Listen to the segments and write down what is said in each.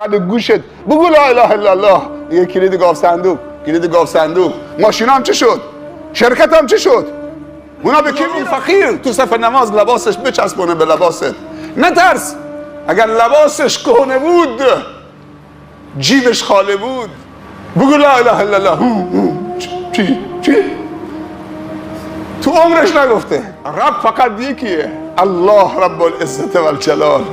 به گوشت بگو لا اله الا الله. یه کلید گاو صندوق. ماشینام چه شد؟ شرکتم چه شد؟ اونا به کی فقیر تو صف نماز لباسش بچسبونه به لباست. نترس، اگر لباسش کهنه بود جیبش خالی بود بگو لا اله الا الله. چی؟ تو عمرش نگفته. رب فقط یکیه، الله رب العزت والجلال.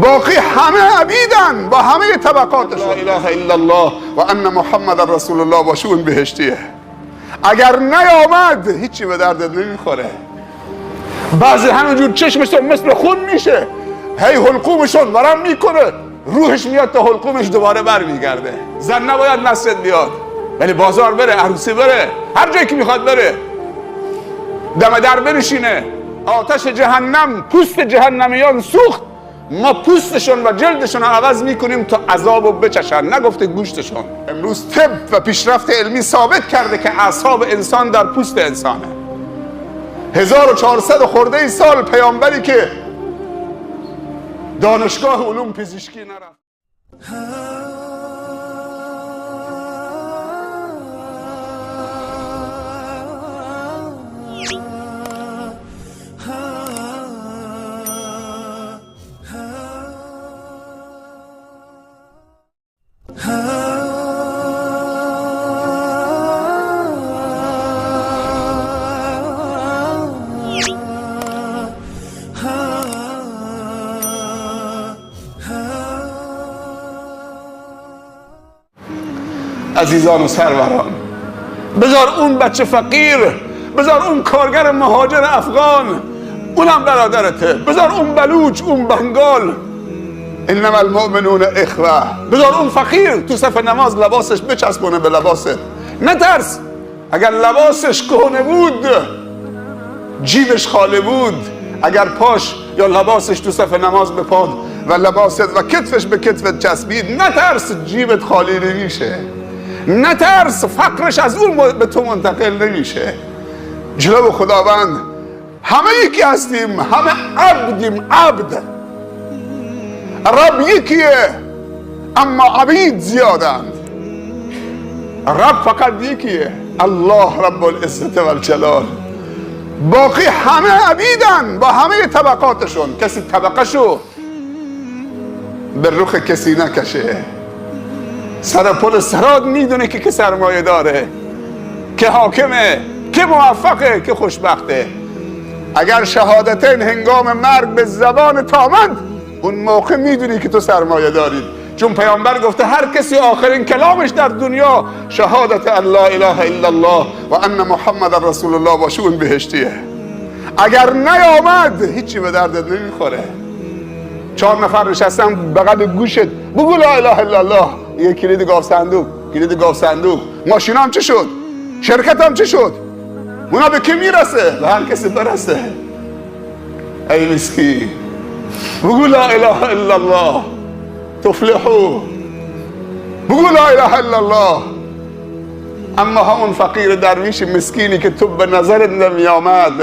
باقی همه عبیدن با همه طبقاتشون. لا اله الا الله و ان محمد رسول الله باشه اون بهشتیه. اگر نیامد هیچی به دردت نمیخوره. بعضی همینجور چشمشون مثل خون میشه، هی حلقومشون ورم میکنه، روحش میاد تا حلقومش دوباره برمیگرده. زن نباید نصرت بیاد، ولی بازار بره، عروسی بره، هر جایی که میخواد بره، دم در بنشینه. آتش جهنم پوست جهنمیان سوخت، ما پوستشون و جلدشون رو عوض میکنیم تا عذابو بچشن، نگفته گوشتشون. امروز طب و پیشرفت علمی ثابت کرده که اعصاب انسان در پوست انسانه. 1400 خورده سال پیامبری که دانشگاه علوم پزشکی نرفت. عزیزان و سروران، بذار اون بچه فقیر، بذار اون کارگر مهاجر افغان، اونم برادرته، بذار اون بلوچ، اون بنگال، انما المؤمنون اخوه. بذار اون فقیر تو صف نماز لباسش بچسبونه به لباست. نترس، اگر لباسش کهنه بود جیبش خالی بود، اگر پاش یا لباسش تو صف نماز بپاد و لباست و کتفش به کتفت چسبید، نترس جیبت خالی نمیشه. نترس فقرش از اون به تو منتقل نمیشه. جلو خداوند همه یکی هستیم، همه عبدیم. عبد رب یکیه اما عبید زیادند. رب فقط یکیه، الله رب العزت والجلال. باقی همه عبیدن با همه طبقاتشون. کسی طبقشو به رخ کسی نکشه. سر پل سراد میدونه که سرمایه داره، که حاکمه، که موفقه، که خوشبخته. اگر شهادتین هنگام مرگ به زبان تامند، اون موقع میدونی که تو سرمایه دارید. چون پیامبر گفته هر کسی آخرین کلامش در دنیا شهادت ان لا اله الا الله و ان محمد رسول الله باشه اون بهشتیه. اگر نیامد هیچی به دردت نمیخوره. 4 نفر نشستن بغل گوشت بگو لا اله الا الله. یه کلید گاو صندوق. ماشینام چه شد؟ شرکتم چه شد؟ اونا به کی میرسه؟ به هر کسی برسه. ای مسکین، بگو لا اله الا الله تفلحو. بگو لا اله الا الله. اما همون فقیر درویش مسکینی که تو به نظرت نمی آمد،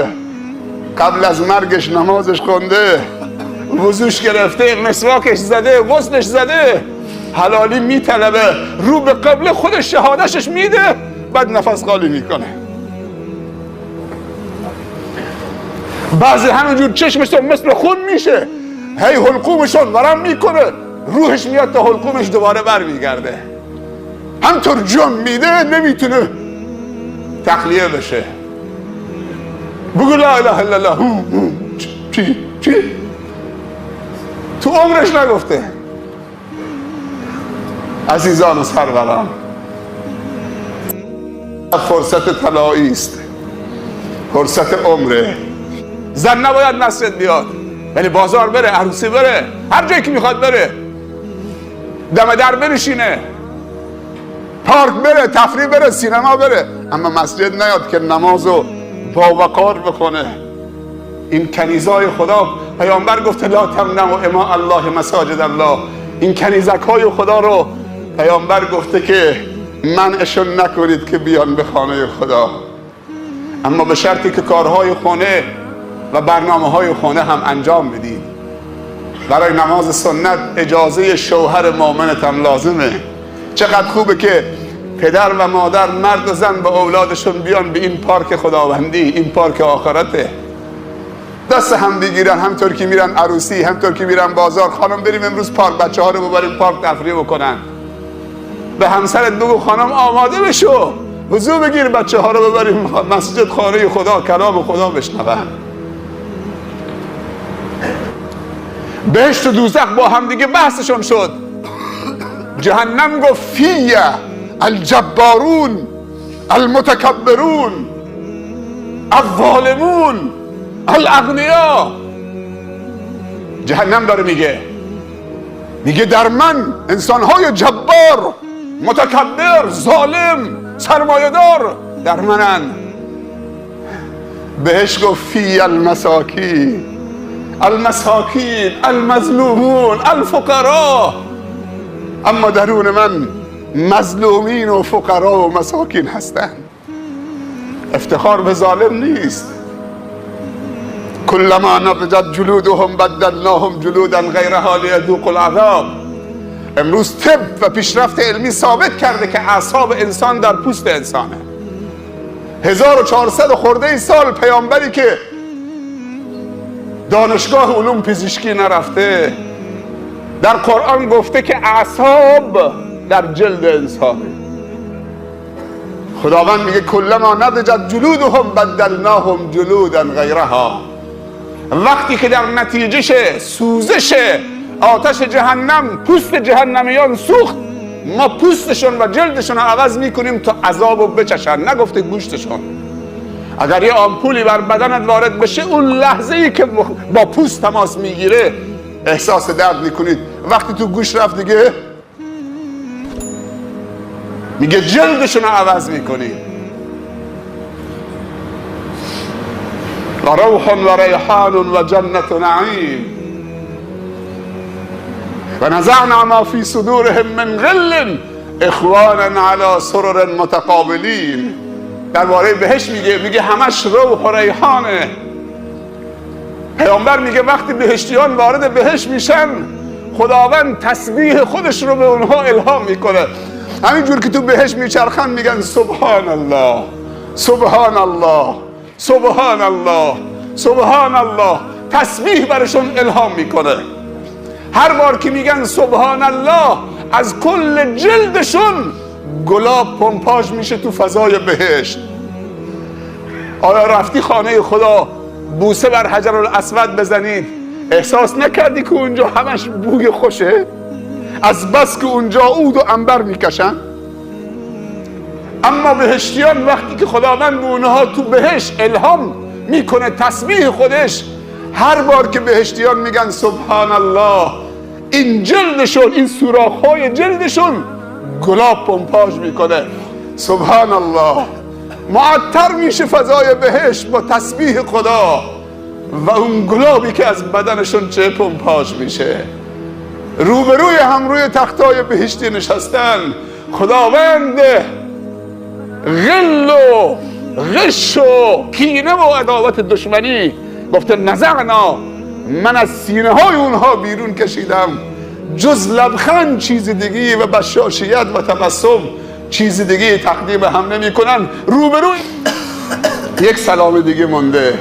قبل از مرگش نمازش خونده، وضوش گرفته، مسواکش زده، غسلش زده، حلالی میطلبه، رو به قبله خودش شهادتش میده، بعد نفس خالی میکنه. بعضی همینجور چشمشون مثل خون میشه، هی حلقومشون ورم میکنه، روحش میاد تا حلقومش دوباره برمیگرده. همطور جون میده، نمیتونه تخلیه بشه. بگو لا اله الا الله. چی؟ تو عمرش نگفته. عزیزان و سروران، فرصت طلایی است، فرصت عمره. زن نباید نصرت بیاد، ولی بازار بره، عروسی بره، هر جایی که میخواد بره، دم در بنشینه، پارک بره، تفریح بره، سینما بره، اما مسجد نیاد که نمازو با وقار بکنه. این کنیزای خدا، پیامبر گفته لا تمنعوا اماء الله مساجد الله. این کنیزک های خدا رو پیامبر گفته که منعشون نکنید که بیان به خانه خدا، اما به شرطی که کارهای خانه و برنامه های خانه هم انجام بدید. برای نماز سنت اجازه شوهر مؤمنت هم لازمه. چقدر خوبه که پدر و مادر، مرد و زن، با اولادشون بیان به این پارک خداوندی، این پارک آخرته، دست هم بگیرن، همطور که میرن عروسی، همطور که میرن بازار. خانم بریم امروز پارک، بچه ها رو ببریم پارک تفریح بکنن. به همسرت بگو خانم آماده بشو، وضو بگیر، بچه ها رو ببریم مسجد، خانه خدا، کلام خدا بشنون. بهشت و دوزخ با هم دیگه بحثشون شد. جهنم گفت فیه الجبارون المتکبرون الظالمون الاغنیا. جهنم داره میگه در من انسانهای جبار، متکبر، ظالم، سرمایه‌دار در منن. بهش گفت فی المساکین المظلومون الفقراء. اما درون من مظلومین و فقرا و مساکین هستن. افتخار به ظالم نیست. کلما نضجت جلودهم بدلناهم جلودا غیرها لیذوقوا العذاب. امروز طب و پیشرفت علمی ثابت کرده که اعصاب انسان در پوست انسانه. 1400 خورده سال پیامبری که دانشگاه علوم پزشکی نرفته، در قرآن گفته که اعصاب در جلد انسانه. خداوند میگه کلما نضجت جلودهم بدلناهم جلودا غیرها. وقتی که در نتیجه سوزش آتش جهنم پوست جهنمیان سوخت، ما پوستشون و جلدشون رو عوض میکنیم تا عذابو بچشن، نگفته گوشتشون. اگر یه آمپولی بر بدنت وارد بشه، اون لحظه ای که با پوست تماس میگیره احساس درد میکنید. وقتی تو گوش رفت دیگه میگه جلدشون رو عوض میکنید. و روح و ریحان و جنت نعیم و نزعنا ما فی صدورهم من غل اخوانا علی سرر متقابلین. درباره بهشت میگه همش روح و ریحانه. پیامبر میگه وقتی بهشتیان وارد بهشت میشن، خداوند تسبیح خودش رو به اونها الهام میکنه. همینجور که تو بهشت میچرخن میگن سبحان الله سبحان الله سبحان الله سبحان الله. تسبیح برشون الهام میکنه. هر بار که میگن سبحان الله، از کل جلدشون گلاب پمپاژ میشه تو فضای بهشت. آیا رفتی خانه خدا بوسه بر حجر الاسود بزنید، احساس نکردی که اونجا همش بوی خوشه؟ از بس که اونجا عود و عنبر میکشن. اما بهشتیان وقتی که خداوند به اونها تو بهشت الهام میکنه تسبیح خودش، هر بار که بهشتیان میگن سبحان الله، این جلدشون، این سوراخ‌های جلدشون گلاب پمپاژ میکنه. سبحان الله. معطر میشه فضای بهشت با تسبیح خدا و اون گلابی که از بدنشون چه پمپاژ میشه. روبروی هم روی تختای بهشتی نشستن. خداوند غل و غش و کینه و عداوت دشمنی گفته نزعنا، من از سینه های اونها بیرون کشیدم، جز لبخند چیز دیگی و بشاشیت و تبسم چیز دیگه تقدیم هم نمی کنن. روبروی یک سلام دیگه مونده.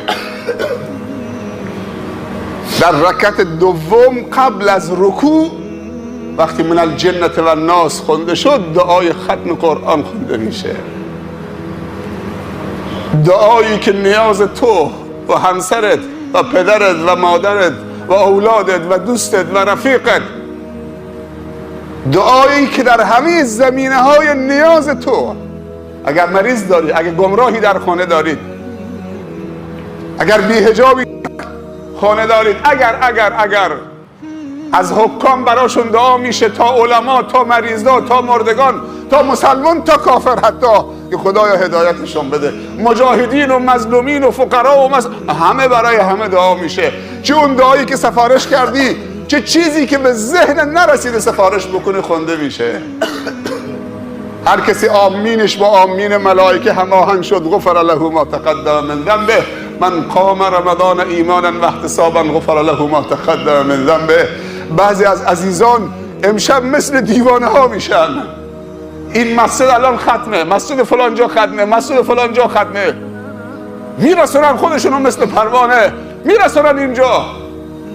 در رکعت دوم قبل از رکوع وقتی من الجنة و الناس خونده شد، دعای ختم قرآن خونده میشه. دعایی که نیاز تو و همسرت و پدرت و مادرت و اولادت و دوستت و رفیقت، دعایی که در همه زمینه های نیاز تو، اگر مریض داری، اگر گمراهی در خانه دارید، اگر بی‌حجابی خانه دارید، اگر از حکام براشون دعا میشه، تا علما، تا مریضا، تا مردگان، تا مسلمان، تا کافر، حتی که خدایا هدایتشون بده، مجاهدین و مظلومین و فقرا و همه برای همه دعا میشه. چه اون دعایی که سفارش کردی، چه چیزی که به ذهن نرسیده سفارش بکنی خونده میشه. هر کسی آمینش با آمین ملائکه هماهنگ شد، غفر له ما تقدم من ذنبه. من قام رمضان ایمانا و احتسابا غفر له ما تقدم من ذنبه. بعضی از عزیزان امشب مثل دیوانه ها میشن. این مسجد الان ختمه، مسجد فلان جا ختمه، مسجد فلان جا ختمه، میرسونن خودشونو مثل پروانه میرسونن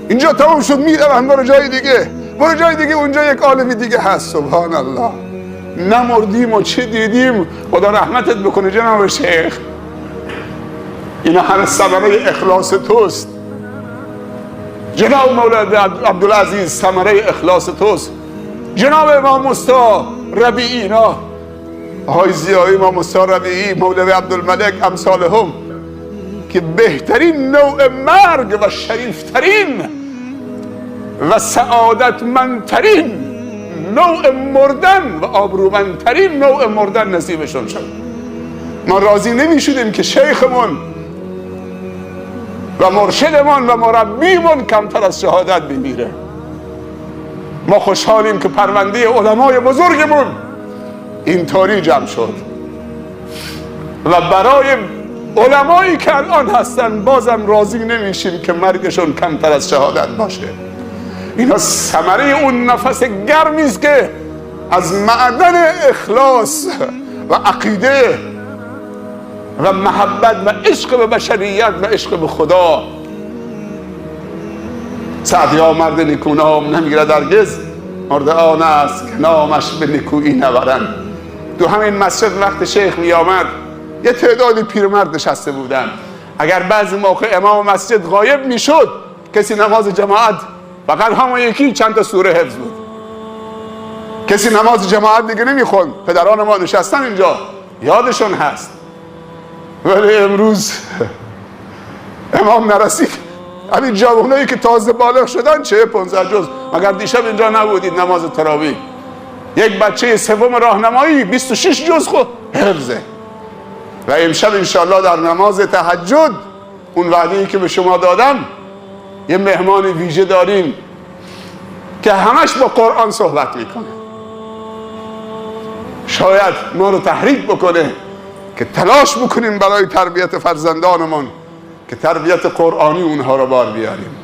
اینجا تمام شد، میرن برو جای دیگه، برو جای دیگه، اونجا یک عالمی دیگه هست. سبحان الله. نمردیم و چه دیدیم. خدا رحمتت بکنه جناب شیخ. اینا همه ثمره اخلاص توست جناب مولانا عبدالعزیز، ثمره اخلاص توست. جناب امام مستا ربیعی، اینا آقای زیایی، امام مستا ربیعی، مولوی عبدالملک، امثالهم، که بهترین نوع مرگ و شریفترین و سعادتمندترین نوع مردن و آبرومندترین نوع مردن نصیبشون شد. ما راضی نمی شدیم که شیخمون و مرشدمون و مربیمون کمتر از شهادت بمیره. ما خوشحالیم که پرونده علمای بزرگمون اینطوری جمع شد و برای علمایی که الان هستن بازم راضی نمیشیم که مرگشون کمتر از شهادت باشه. اینا ثمره اون نفس گرمی است که از معدن اخلاص و عقیده و محبت و عشق به بشریت و عشق به خدا. سعدیا مرد نیکونام نمیگیرد هرگز، مرد آن است که نامش به نیکویی نبرند. تو همین مسجد وقت شیخ می آمد یه تعدادی پیرمرد نشسته بودن. اگر بعضی موقع امام مسجد غایب می شد، کسی نماز جماعت فقط همون یکی چند تا سوره حفظ بود، کسی نماز جماعت دیگه نمی خوند. پدران ما نشستن اینجا یادشون هست. ولی امروز امام نرسید، همین جوانایی که تازه بالغ شدن 40-15 جز، مگر دیشب اینجا نبودید نماز تراویح؟ یک بچه سوم راهنمایی 26 جز خود حفظه. و امشب انشاءالله در نماز تهجد اون وعده‌ای که به شما دادم، یه مهمان ویژه داریم که همش با قرآن صحبت میکنه. شاید ما رو تحریک بکنه که تلاش بکنیم برای تربیت فرزندانمون که تربیت قرآنی اونها رو بار بیاریم.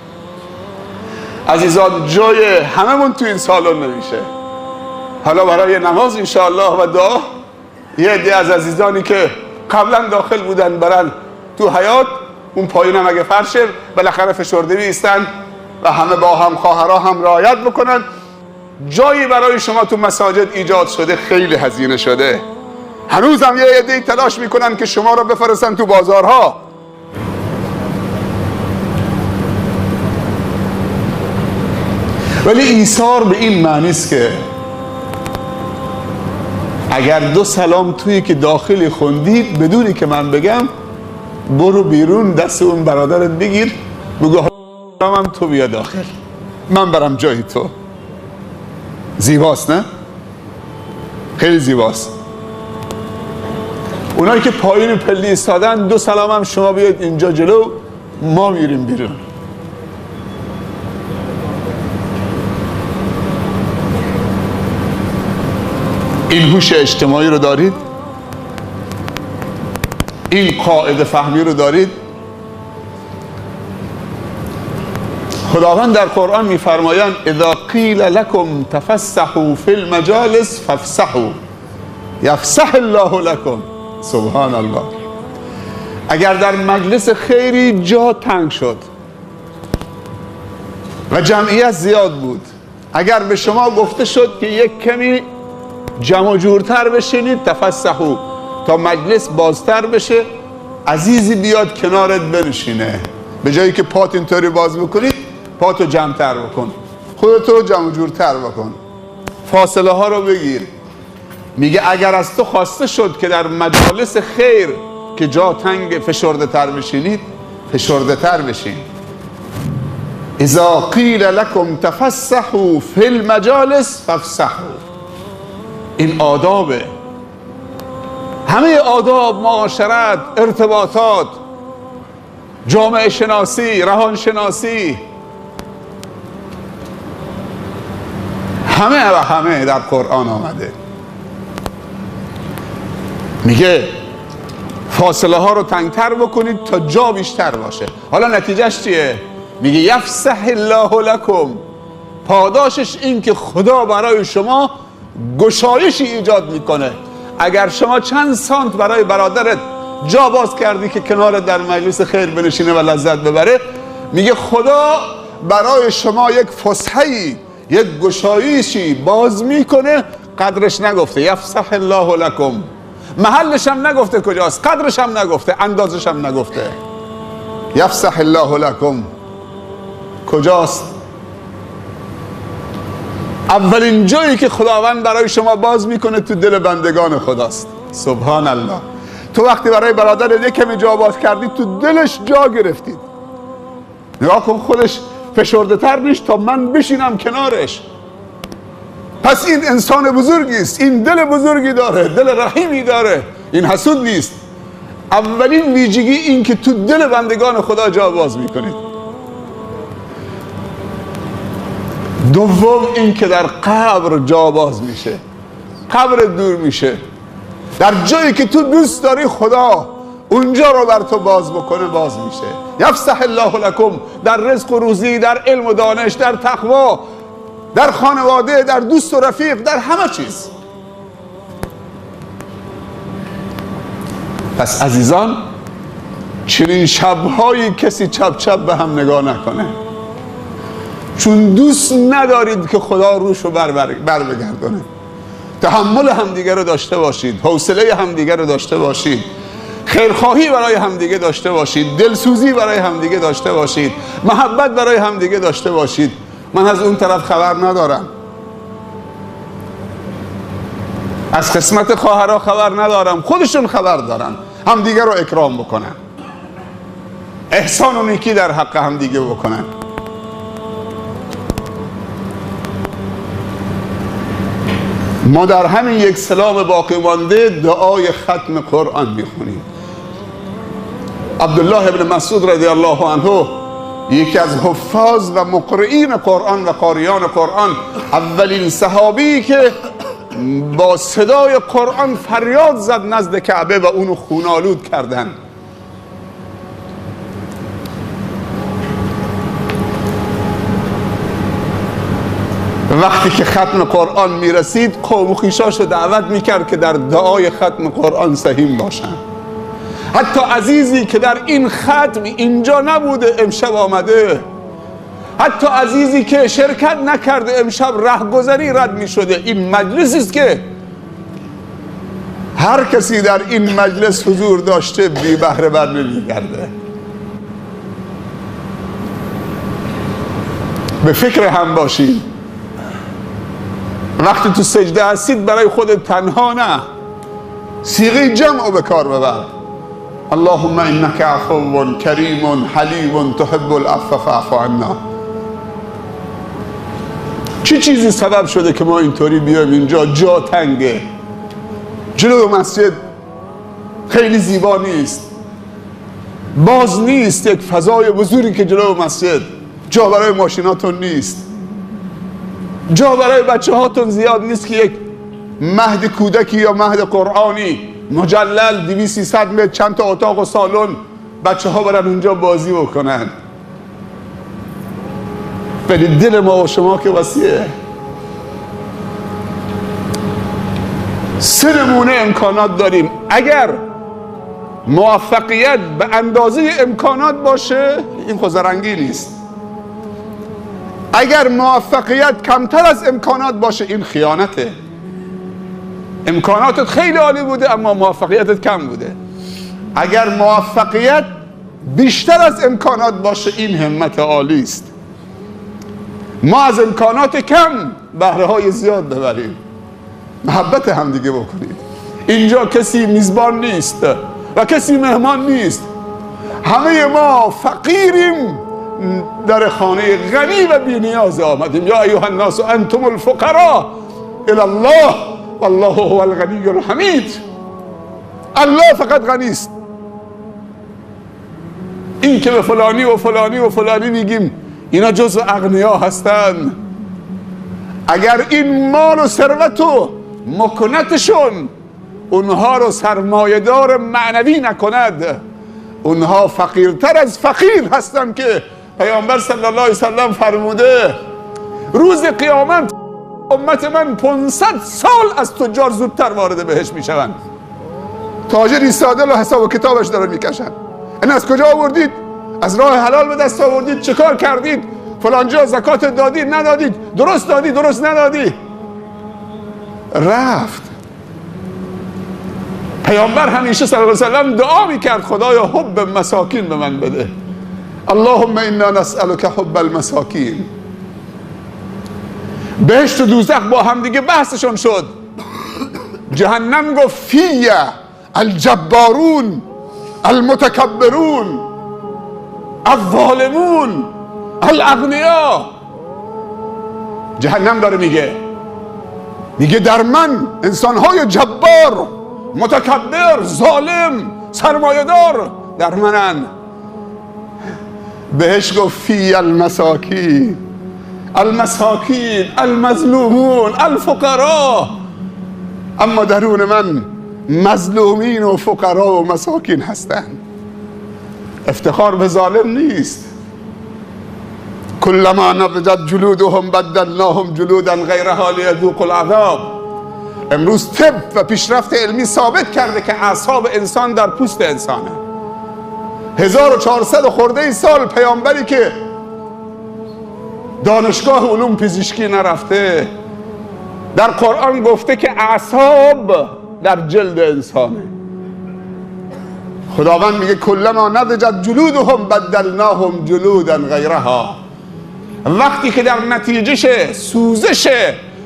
عزیزان، جای هممون تو این سالن نمیشه. حالا برای نماز انشاءالله و دعا یه عده از عزیزانی که قبلا داخل بودن برن تو حیاط، اون پایینم اگه فرشه بالاخره فشرده بیستن و همه با هم خواهرها هم رعایت بکنن. جایی برای شما تو مساجد ایجاد شده، خیلی هزینه شده. هنوز هم یه عده تلاش میکنن که شما رو بفرستن تو بازارها. ولی ایثار به این معنی است که اگر 2 سلام توی که داخلی خوندید بدونی که من بگم، برو بیرون دست اون برادرت بگیر، بگو هم تو بیا داخل، من برم جای تو. زیباست نه؟ خیلی زیباست. اونایی که پایین پله ایستادن 2 سلام هم شما بیاید اینجا جلو، ما میریم بیرون. این هوش اجتماعی رو دارید؟ این قاعده فهمی رو دارید؟ خداوند در قرآن میفرمایند اذا قیل لکم تفسحوا فی المجالس فافسحوا یفسح الله لکم. سبحان الله. اگر در مجلس خیری جا تنگ شد و جمعیت زیاد بود، اگر به شما گفته شد که یک کمی جمع جورتر بشینید، تفسحوا، تا مجلس بازتر بشه، عزیزی بیاد کنارت بنشینه، به جایی که پات اینطوری باز بکنید پاتو جمعتر بکن، خودتو جمع جورتر بکن، فاصله ها رو بگیر. میگه اگر از تو خواسته شد که در مجالس خیر که جا تنگ فشرده تر بشینید، فشرده تر بشین. اذا قیل لکم تفسحوا فی المجالس فافسحوا. این آدابه، همه آداب، معاشرت، ارتباطات، جامعه شناسی، روان شناسی، همه و همه در قرآن آمده. میگه فاصله ها رو تنگتر بکنید تا جا بیشتر باشه. حالا نتیجهش چیه؟ میگه یفسح الله لکم، پاداشش این که خدا برای شما گشایشی ایجاد میکنه. اگر شما چند سانت برای برادرت جا باز کردی که کنار در مجلس خیر بنشینه و لذت ببره، میگه خدا برای شما یک فسحه‌ای، یک گشایشی باز میکنه. قدرش نگفته یفسح الله لکم، محلش هم نگفته کجاست، قدرش هم نگفته، اندازش هم نگفته. یفسح الله لکم کجاست؟ اولین جایی که خداوند برای شما باز میکنه تو دل بندگان خداست. سبحان الله. تو وقتی برای برادر یک کمی جا باز کردید تو دلش جا گرفتید. نگاه کن، خودش فشرده تر نیست تا من بشینم کنارش. پس این انسان بزرگی است، این دل بزرگی داره، دل رحیمی داره، این حسود نیست. اولین ویژگی این که تو دل بندگان خدا جا باز میکنید. دوم این که در قبر جا باز میشه، قبر دور میشه. در جایی که تو دوست داری خدا اونجا رو بر تو باز بکنه، باز میشه. یفسح الله لکم، در رزق و روزی، در علم و دانش، در تقوا، در خانواده، در دوست و رفیق، در همه چیز. پس عزیزان، چنین شبهایی کسی چپ چپ به هم نگاه نکنه، چون دوست ندارید که خدا روش رو بر بگردونه. تحمل همدیگه رو داشته باشید، حوصله همدیگه رو داشته باشید، خیرخواهی برای همدیگه داشته باشید، دلسوزی برای همدیگه داشته باشید، محبت برای همدیگه داشته باشید. من از اون طرف خبر ندارم، از قسمت خواهرها خبر ندارم، خودشون خبر دارن، همدیگه رو اکرام بکنن، احسان و نیکی در حق همدیگه بکنن. ما در همین یک سلام باقی مانده دعای ختم قرآن میخونیم. عبدالله ابن مسعود رضی الله عنه، یکی از حفاظ و مقرئین قرآن و قاریان قرآن، اولین صحابی که با صدای قرآن فریاد زد نزد کعبه و اونو خونالود کردن. وقتی که ختم قرآن میرسید، قوم و خویشاشو دعوت میکرد که در دعای ختم قرآن سهیم باشن. حتی عزیزی که در این ختم اینجا نبوده امشب آمده، حتی عزیزی که شرکت نکرده امشب رهگذری رد میشده. این مجلسی است که هر کسی در این مجلس حضور داشته بی بهره بر نمیگرده. به فکر هم باشید. وقتی تو سجده هستید برای خودت تنها نه، صیغه جمع به کار ببر. اللهم انک عفو کریم حلیم تحب العفو فاعف عنا. چه چیزی سبب شده که ما اینطوری بیایم اینجا؟ جا تنگه، جلو مسجد خیلی زیبا نیست، باز نیست یک فضای بزرگی که جلو مسجد، جا برای ماشیناتون نیست، جا برای بچه هاتون زیاد نیست که یک مهد کودکی یا مهد قرآنی مجلل 200-300 متر چند تا اتاق و سالن بچه ها برن اونجا بازی بکنن. ولی دل ما و شما که وسیعه. 3 نمونه امکانات داریم. اگر موفقیت به اندازه امکانات باشه، این خزرنگی نیست. اگر موفقیت کمتر از امکانات باشه، این خیانته. امکاناتت خیلی عالی بوده اما موفقیتت کم بوده. اگر موفقیت بیشتر از امکانات باشه، این همت عالی است. ما از امکانات کم بهره های زیاد ببریم، محبت هم دیگه بکنید. اینجا کسی میزبان نیست و کسی مهمان نیست، همه ما فقیریم، در خانه غنی و بی نیاز آمدیم. یا ایها الناس انتم الفقراء الی الله والله هو الغنی الحمید. الله فقط غنی است. این که به فلانی و فلانی و فلانی میگیم، اینا جزو اغنیا هستن. اگر این مال و ثروت و مکنتشون اونها رو سرمایه‌دار معنوی نکند، اونها فقیرتر از فقیر هستند که پیامبر صلی الله علیه وسلم فرموده روز قیامت امت من 500 سال از تجار زودتر وارد بهشت میشوند. تاجری ساده و حساب و کتابش داره میکشن. این از کجا آوردید؟ از راه حلال به دست آوردید؟ چه کار کردید؟ فلانجا زکات دادید ندادید؟ درست دادی درست ندادی؟ رفت. پیامبر همیشه صلی الله علیه وسلم دعا میکرد خدایا حب مساکین به من بده. اللهم انا نسألک حب المساکین. بهشت و دوزخ با هم دیگه بحثشون شد. جهنم گفت فیه الجبارون المتکبرون الظالمون الاغنیا. جهنم داره میگه در من انسانهای جبار، متکبر، ظالم، سرمایه‌دار در منن. بهش گفت فی المساکین المساکین المظلومون الفقراء. اما درون من مظلومین و فقرا و مساکین هستند. افتخار به ظالم نیست. کلما نضجت جلودهم بدلناهم جلودا غیرها لیذوقوا العذاب. امروز طب و پیشرفت علمی ثابت کرده که اعصاب انسان در پوست انسانه. 1400 خورده سال پیامبری که دانشگاه علوم پزشکی نرفته در قرآن گفته که اعصاب در جلد انسانه. خداوند میگه کلما نضجت جلودهم بدلناهم جلودا غیرها. وقتی که در نتیجه سوزش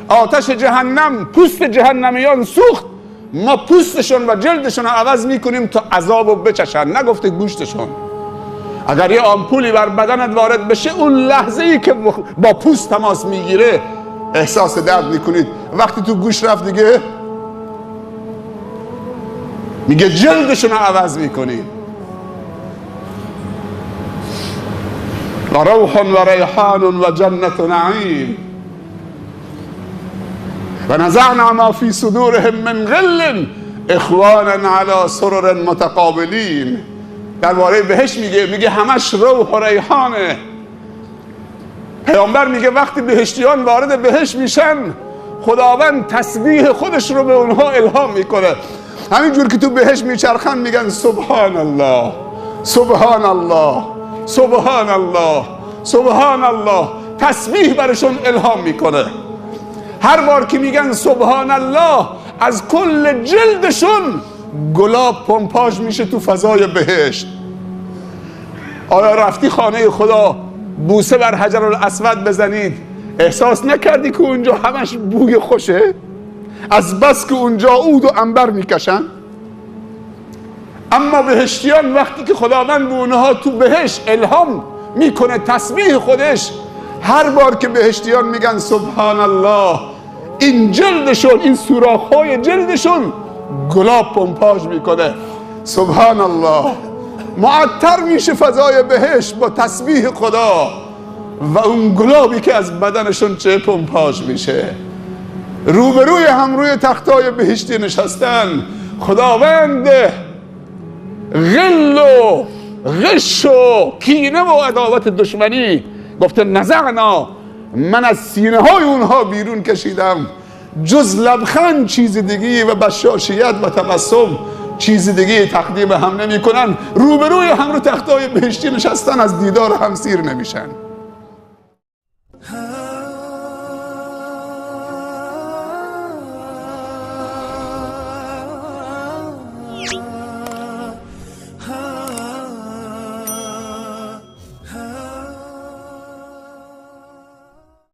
آتش جهنم پوست جهنمیان سوخت، ما پوستشون و جلدشون رو عوض میکنیم تا عذاب رو بچشن، نگفته گوشتشون. اگر یه آمپولی بر بدنت وارد بشه اون لحظه ای که با پوست تماس میگیره احساس درد میکنید. وقتی تو گوش رفت دیگه میگه جلدشون رو عوض میکنید. و روح و ریحان و جنت نعیم و نزعنا ما فی صدورهم من غل اخوانا علی سرر متقابلین. درباره بهشت میگه همش روح و ریحانه. پیامبر میگه وقتی بهشتیان وارد بهشت میشن خداوند تسبیح خودش رو به اونها الهام میکنه. همینجور که تو بهشت میچرخن میگن سبحان الله سبحان الله سبحان الله سبحان الله. تسبیح برشون الهام میکنه. هر بار که میگن سبحان الله از کل جلدشون گلاب پمپاژ میشه تو فضای بهشت. آیا رفتی خانه خدا بوسه بر حجر الاسود بزنید احساس نکردی که اونجا همش بوی خوشه؟ از بس که اونجا عود و عنبر میکشن. اما بهشتیان وقتی که خداوند به اونها تو بهشت الهام میکنه تسبیح خودش، هر بار که بهشتیان میگن سبحان الله این جلدشون، این سوراخ‌های جلدشون گلاب پمپاژ میکنه. سبحان الله. معطر میشه فضای بهشت با تسبیح خدا و اون گلابی که از بدنشون چه پمپاژ میشه. روبروی هم روی تختای بهشتی نشستن. خداوند غل و غش و کینه و عداوت دشمنی گفته نزعنا، من از سینه های اونها بیرون کشیدم. جز لبخند چیز دیگی و بشاشیت و تبسم چیز دیگه تقدیم هم نمی کنن. روبروی هم رو تختای بهشتی نشستن، از دیدار هم سیر نمیشن.